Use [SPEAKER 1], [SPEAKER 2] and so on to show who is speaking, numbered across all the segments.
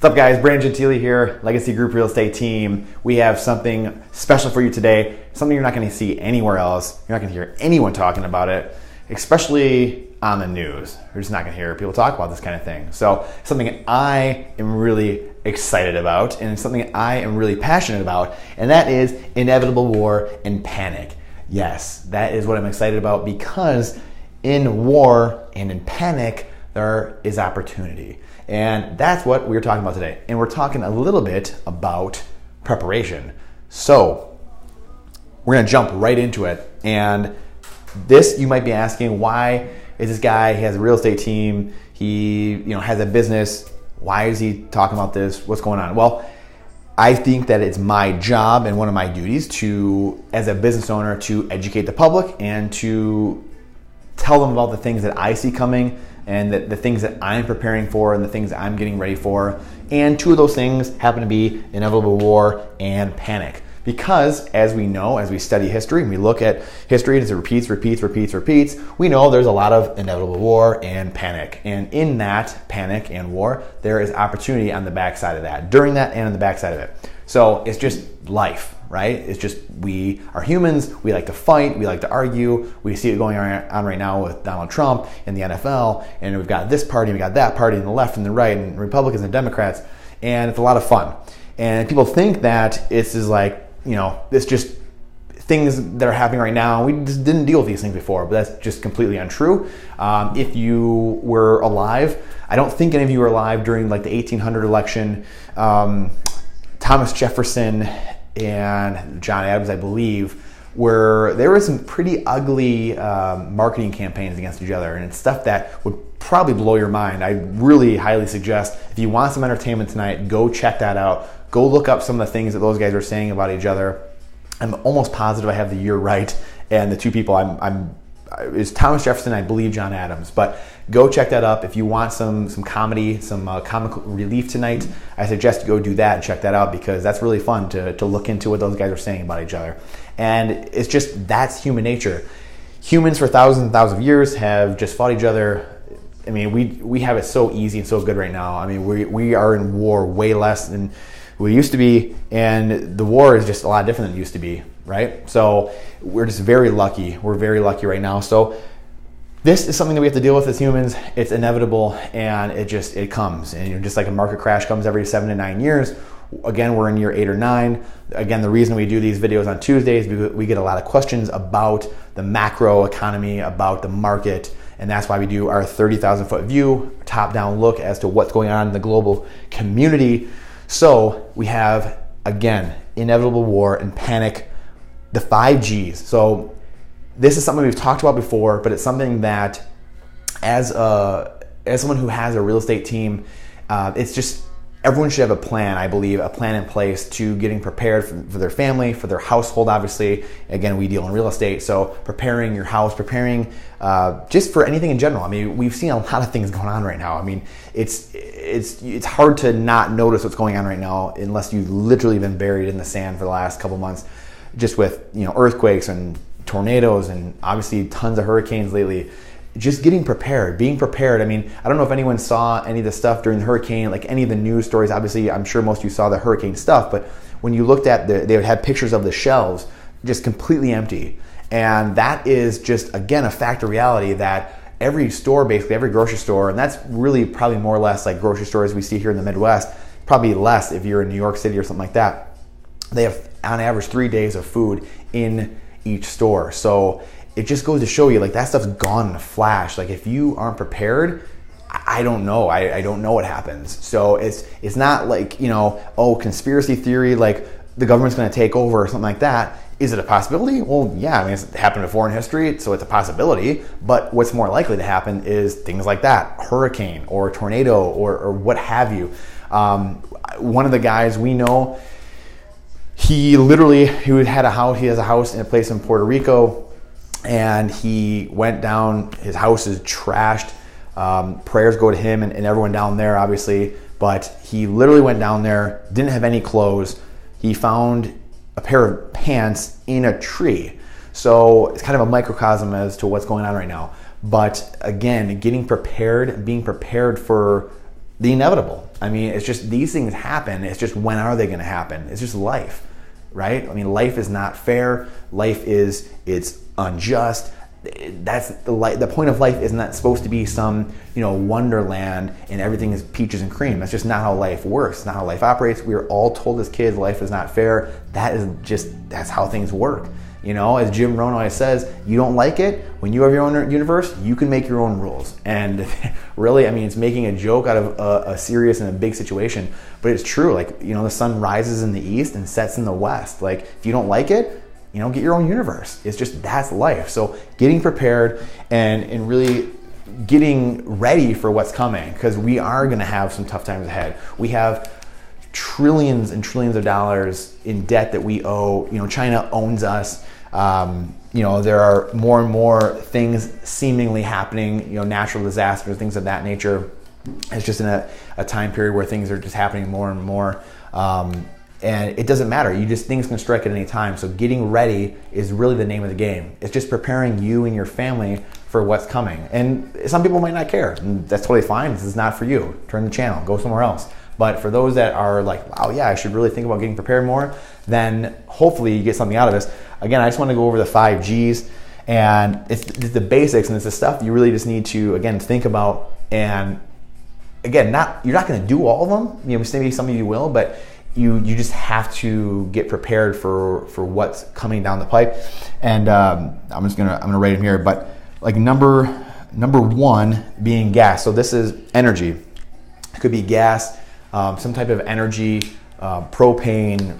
[SPEAKER 1] What's up, guys? Brandon Gentile here, Legacy Group Real Estate Team. We have something special for you today, something you're not going to see anywhere else. You're not going to hear anyone talking about it, especially on the news. You're just not going to hear people talk about this kind of thing. So something I am really excited about, and it's something I am really passionate about, and that is inevitable war and panic. Yes, that is what I'm excited about, because in war and in panic, there is opportunity. And that's what we're talking about today. And we're talking a little bit about preparation. So we're going to jump right into it. And this, you might be asking, why is this guy, he has a real estate team, he has a business, why is he talking about this? What's going on? Well, I think that it's my job and one of my duties to, as a business owner, to educate the public and to tell them about the things that I see coming, and the things that I'm preparing for and the things that I'm getting ready for. And two of those things happen to be inevitable war and panic. Because as we know, as we study history and we look at history as it repeats, we know there's a lot of inevitable war and panic. And in that panic and war, there is opportunity on the backside of that, during that and on the backside of it. So it's just life, right? It's just, we are humans, we like to fight, we like to argue. We see it going on right now with Donald Trump and the NFL, and we've got this party, we got that party, and the left and the right, and Republicans and Democrats, and it's a lot of fun. And people think that it's just like, it's just things that are happening right now. We just didn't deal with these things before, but that's just completely untrue. If you were alive, I don't think any of you were alive during like the 1800 election. Thomas Jefferson and John Adams, I believe, where there were some pretty ugly marketing campaigns against each other, and it's stuff that would probably blow your mind. I really highly suggest, if you want some entertainment tonight, go check that out. Go look up some of the things that those guys are saying about each other. I'm almost positive I have the year right, and the two people is Thomas Jefferson, I believe John Adams. But go check that up. If you want some comedy, some comic relief tonight, I suggest you go do that and check that out, because that's really fun to look into what those guys are saying about each other. And it's just, that's human nature. Humans for thousands and thousands of years have just fought each other. I mean, we have it so easy and so good right now. I mean, we are in war way less than we used to be, and the war is just a lot different than it used to be, right? So we're just very lucky. We're very lucky right now. So this is something that we have to deal with as humans. It's inevitable, and it comes. And just like a market crash comes every 7 to 9 years, again, we're in year 8 or 9. Again, the reason we do these videos on Tuesdays is because we get a lot of questions about the macro economy, about the market, and that's why we do our 30,000 foot view, top-down look as to what's going on in the global community. So we have, again, inevitable war and panic, the 5 Gs. So this is something we've talked about before, but it's something that as someone who has a real estate team, it's just, everyone should have a plan, I believe, a plan in place to getting prepared for their family, for their household, obviously. Again, we deal in real estate, so preparing your house, preparing just for anything in general. I mean, we've seen a lot of things going on right now. I mean, it's hard to not notice what's going on right now unless you've literally been buried in the sand for the last couple months, just with earthquakes and tornadoes and obviously tons of hurricanes lately. Just getting prepared, being prepared. I mean, I don't know if anyone saw any of the stuff during the hurricane, like any of the news stories. Obviously, I'm sure most of you saw the hurricane stuff, but when you looked at they would have pictures of the shelves just completely empty. And that is just, again, a fact of reality that every store, basically every grocery store, and that's really probably more or less like grocery stores we see here in the Midwest, probably less if you're in New York City or something like that. They have on average 3 days of food in each store. So it just goes to show you, like, that stuff's gone in a flash. Like, if you aren't prepared, I don't know. I don't know what happens. So it's not like, conspiracy theory, like the government's going to take over or something like that. Is it a possibility? Well, yeah, I mean, it's happened before in history, so it's a possibility. But what's more likely to happen is things like that, hurricane or tornado or what have you. One of the guys we know, he has a house in a place in Puerto Rico, and he went down, his house is trashed. Prayers go to him and everyone down there, obviously, but he literally went down there, didn't have any clothes. He found a pair of pants in a tree. So it's kind of a microcosm as to what's going on right now. But again, getting prepared, being prepared for the inevitable. I mean, it's just these things happen. It's just when are they going to happen? It's just life, right? I mean, life is not fair. It's unjust. That's the point of life. Isn't that supposed to be some wonderland and everything is peaches and cream? That's just not how life works. It's not how life operates. We were all told as kids life is not fair. That's how things work. As Jim Rohn always says, you don't like it, when you have your own universe, you can make your own rules. And really, I mean, it's making a joke out of a serious and a big situation, but it's true. Like, the sun rises in the east and sets in the west. Like, if you don't like it, get your own universe. It's just, that's life. So getting prepared and really getting ready for what's coming, because we are going to have some tough times ahead. We have trillions and trillions of dollars in debt that we owe. China owns us. There are more and more things seemingly happening, natural disasters, things of that nature. It's just in a time period where things are just happening more and more. And it doesn't matter. Things can strike at any time. So getting ready is really the name of the game. It's just preparing you and your family for what's coming. And some people might not care. And that's totally fine. This is not for you. Turn the channel, go somewhere else. But for those that are like, wow, yeah, I should really think about getting prepared more, then hopefully you get something out of this. Again, I just want to go over the 5 Gs, and it's the basics, and it's the stuff you really just need to, again, think about. And again, you're not going to do all of them. Maybe some of you will, but you just have to get prepared for what's coming down the pipe. And I'm gonna write them here. But like number 1 being gas. So this is energy. It could be gas, some type of energy, propane,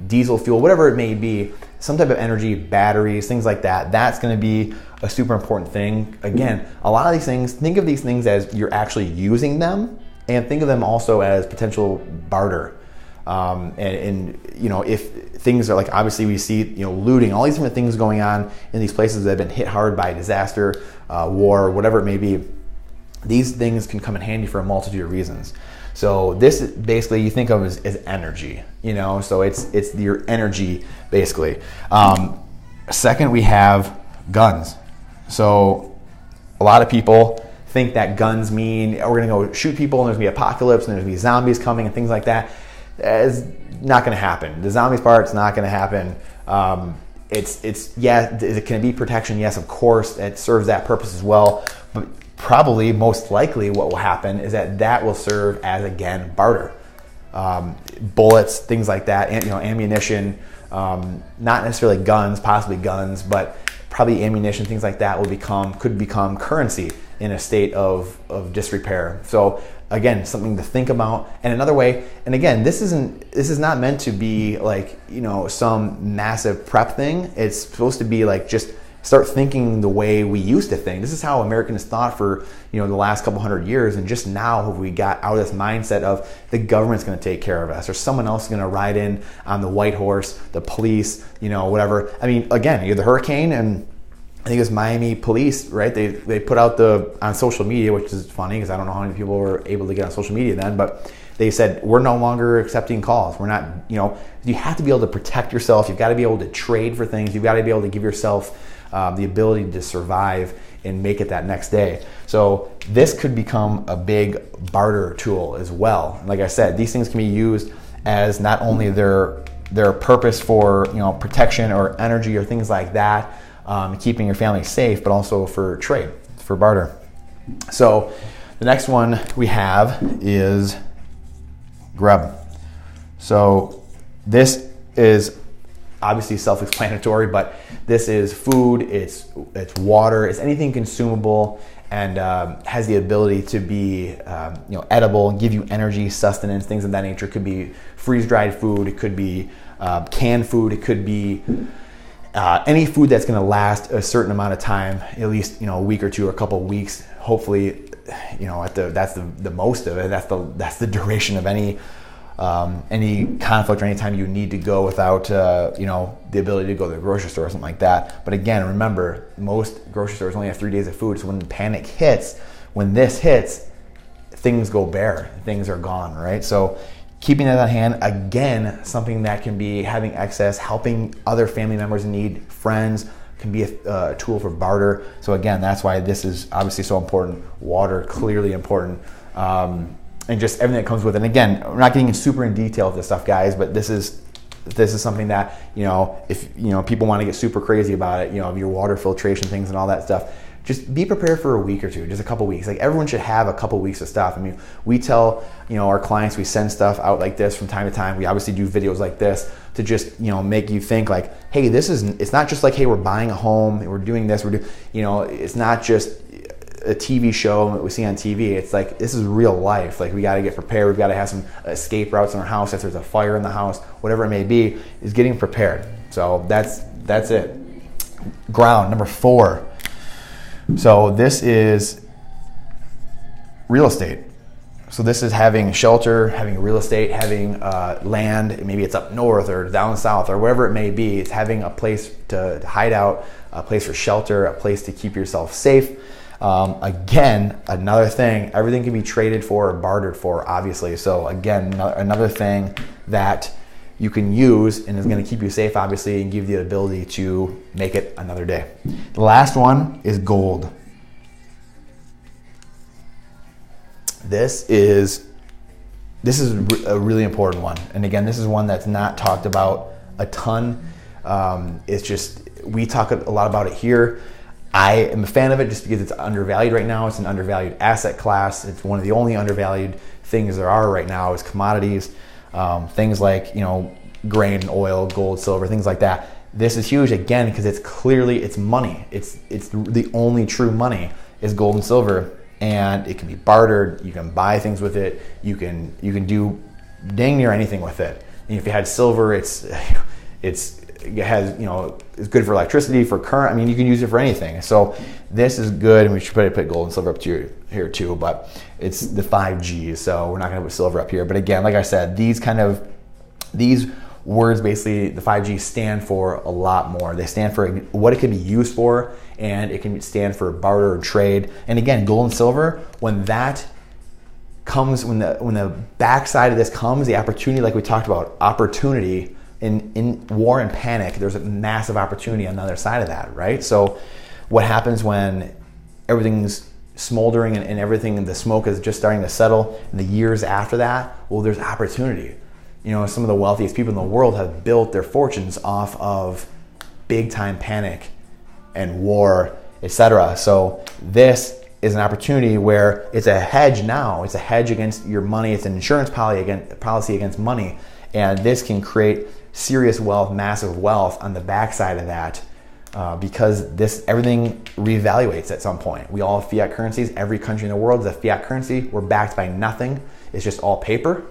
[SPEAKER 1] diesel fuel, whatever it may be. Some type of energy, batteries, things like that. That's going to be a super important thing. Again, a lot of these things, think of these things as you're actually using them, and think of them also as potential barter. If things are like, obviously we see, looting, all these different things going on in these places that have been hit hard by disaster, war, whatever it may be, these things can come in handy for a multitude of reasons. So this basically you think of as energy, so it's your energy basically. Second, we have guns. So a lot of people think that guns mean we're going to go shoot people and there's going to be apocalypse and there's going to be zombies coming and things like that. It's not going to happen. The zombies part's not going to happen. It can be protection. Yes, of course, it serves that purpose as well. But probably, most likely, what will happen is that will serve as, again, barter. Bullets, things like that, ammunition, not necessarily guns, possibly guns, but probably ammunition, things like that could become currency in a state of disrepair. So again, something to think about. And another way, and again, this is not meant to be like, some massive prep thing. It's supposed to be like, just start thinking the way we used to think. This is how Americans thought for, the last couple hundred years. And just now have we got out of this mindset of the government's going to take care of us, or someone else is going to ride in on the white horse, the police, whatever. I mean, again, you have the hurricane, and I think it was Miami police, right? They put out on social media, which is funny because I don't know how many people were able to get on social media then, but they said, we're no longer accepting calls. We're not, you have to be able to protect yourself. You've got to be able to trade for things. You've got to be able to give yourself the ability to survive and make it that next day. So this could become a big barter tool as well. Like I said, these things can be used as not only their purpose for, protection or energy or things like that, keeping your family safe, but also for trade, for barter. So the next one we have is grub. So this is obviously self-explanatory, but this is food, it's water, it's anything consumable and has the ability to be edible and give you energy, sustenance, things of that nature. It could be freeze-dried food, it could be canned food, it could be any food that's going to last a certain amount of time, at least a week or two or a couple of weeks. Hopefully, that's the most of it. That's the duration of any conflict or any time you need to go without the ability to go to the grocery store or something like that. But again, remember, most grocery stores only have 3 days of food. So when panic hits, when this hits, things go bare. Things are gone, right? So keeping that on hand, again, something that can be having excess, helping other family members in need, friends, can be a tool for barter. So again, that's why this is obviously so important. Water, clearly important. and just everything that comes with it. And again, we're not getting super in detail with this stuff, guys, but this is something that, if people want to get super crazy about it, your water filtration things and all that stuff, just be prepared for a week or two, just a couple weeks. Like, everyone should have a couple weeks of stuff. I mean, we tell, our clients, we send stuff out like this from time to time. We obviously do videos like this to just, make you think like, hey, it's not just like, hey, we're buying a home, we're doing this, it's not just a TV show that we see on TV. It's like, this is real life. Like, we got to get prepared. We've got to have some escape routes in our house if there's a fire in the house, whatever it may be, is getting prepared. So that's it. Ground, number 4. So this is real estate. So this is having shelter, having real estate, having land. Maybe it's up north or down south or wherever it may be. It's having a place to hide out, a place for shelter, a place to keep yourself safe. Again, another thing, everything can be traded for or bartered for, obviously. So again, another thing that you can use and is going to keep you safe, obviously, and give you the ability to make it another day. The last one is gold. This is a really important one. And again, this is one that's not talked about a ton. It's just, we talk a lot about it here. I am a fan of it just because it's undervalued right now. It's an undervalued asset class. It's one of the only undervalued things there are right now is commodities. Things like, grain and oil, gold, silver, things like that. This is huge, again, because it's money. It's the only true money is gold and silver, and it can be bartered. You can buy things with it. You can do dang near anything with it. And if you had silver, it has, it's good for electricity, for current. I mean, you can use it for anything. So this is good, and we should probably put gold and silver up to here too, but it's the 5Gs, so we're not gonna put silver up here. But again, like I said, these words, basically the 5Gs stand for a lot more. They stand for what it can be used for, and it can stand for barter or trade. And again, gold and silver, when that comes, when the backside of this comes, the opportunity, like we talked about, opportunity in war and panic, there's a massive opportunity on the other side of that, right? So what happens when everything's smoldering and everything, and the smoke is just starting to settle in the years after that? Well, there's opportunity. Some of the wealthiest people in the world have built their fortunes off of big time panic and war, etc. So this is an opportunity where it's a hedge now. It's a hedge against your money. It's an insurance policy against money. And this can create serious wealth, massive wealth on the backside of that, because everything reevaluates at some point. We all have fiat currencies. Every country in the world is a fiat currency. We're backed by nothing. It's just all paper.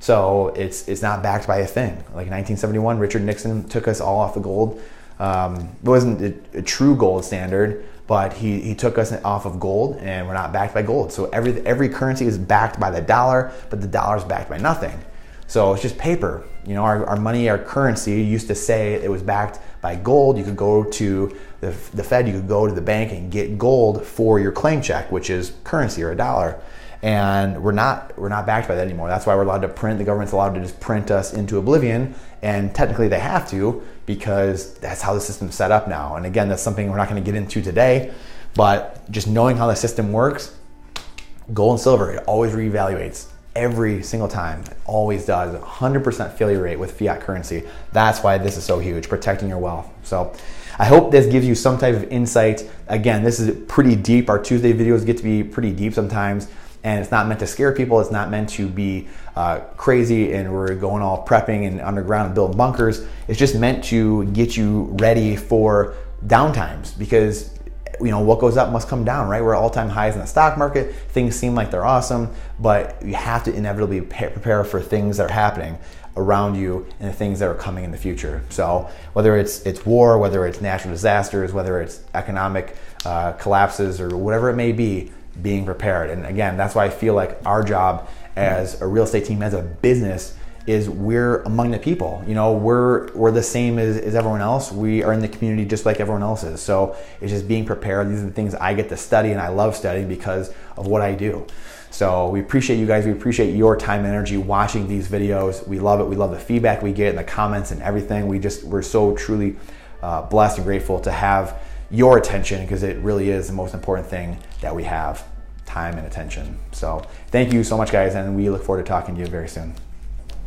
[SPEAKER 1] So it's not backed by a thing. Like in 1971, Richard Nixon took us all off the gold. It wasn't a true gold standard, but he took us off of gold, and we're not backed by gold. So every currency is backed by the dollar, but the dollar is backed by nothing. So it's just paper. Our money, our currency used to say it was backed by gold. You could go to the Fed, you could go to the bank and get gold for your claim check, which is currency or a dollar. And we're not backed by that anymore. That's why we're allowed to print. The government's allowed to just print us into oblivion, and technically they have to, because that's how the system's set up now. And again, that's something we're not going to get into today, but just knowing how the system works, gold and silver, it always reevaluates every single time. It always does. 100% failure rate with fiat currency. That's why this is so huge, protecting your wealth. So I hope this gives you some type of insight. Again, this is pretty deep. Our Tuesday videos get to be pretty deep sometimes. And it's not meant to scare people. It's not meant to be crazy and we're going all prepping and underground and building bunkers. It's just meant to get you ready for downtimes, because what goes up must come down, right? We're at all-time highs in the stock market. Things seem like they're awesome, but you have to inevitably prepare for things that are happening around you and the things that are coming in the future. So whether it's war, whether it's natural disasters, whether it's economic collapses or whatever it may be, being prepared. And again, that's why I feel like our job as a real estate team, as a business, is we're among the people. We're the same as everyone else. We are in the community just like everyone else is. So it's just being prepared. These are the things I get to study, and I love studying because of what I do. So we appreciate you guys. We appreciate your time and energy watching these videos. We love it. We love the feedback we get and the comments and everything. We're so truly blessed and grateful to have your attention, because it really is the most important thing that we have. time and attention. So thank you so much, guys, and we look forward to talking to you very soon.